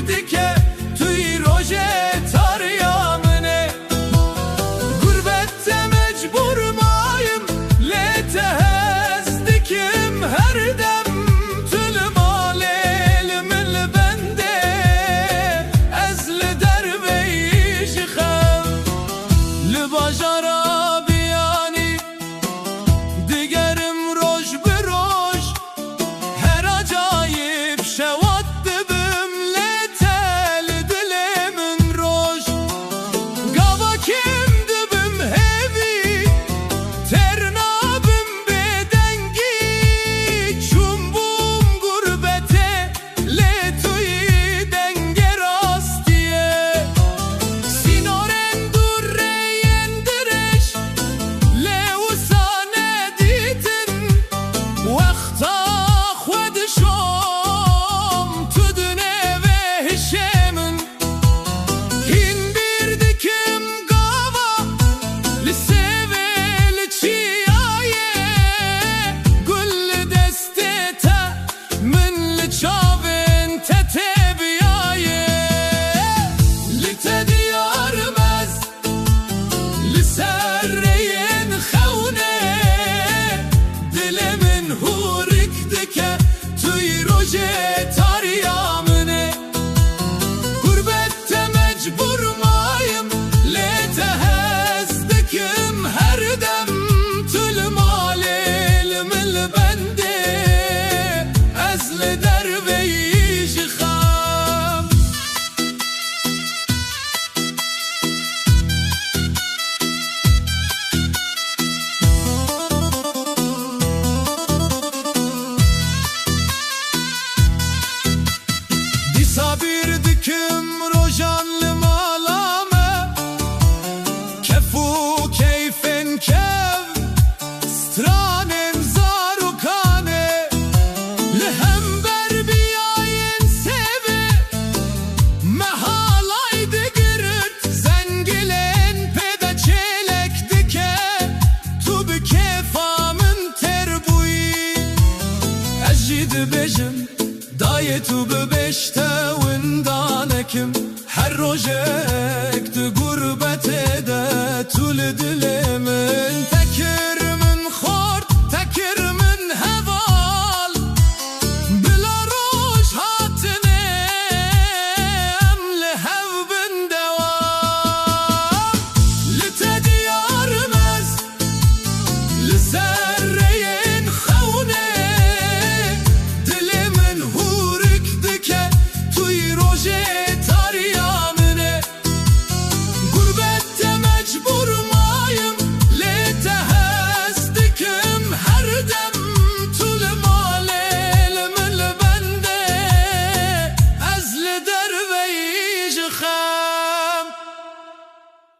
dike tüy roje taryamine. Gurbette mecbur mayım lete hez dikim her dem tülüm alelimin bende ezli derveyşi xev li bajara biyani digerim roj bir roj her acayip şevat dibim letel dilimin roj gava kim dibim hevi ternabim bedengi çumbum gurbete letuyi denge rastiye sinoren durreyen direş le usane ditin vakta خود شام تو دونه وحشمون این بیردکم گاوا لسیول چیایه گل دسته من لچاون تتبیایه لته دیارمز لسرین خونه دلمن هورک دکه توی روژه taryamine. Gurbette mecbur mayım lete hez dikim her dem tülüm alelimin bende ezli derveyşi xev Disa bir dikim rojanlı malame kefu keyfen kev stranen zarukane lehember biyayen seve mehalaydı gırırt zengilen peda çelek dike tu bi kefamın terbuyi ejid bejim dayı tu bi beşte windanekim her rojek tu gurbete de tul dilimin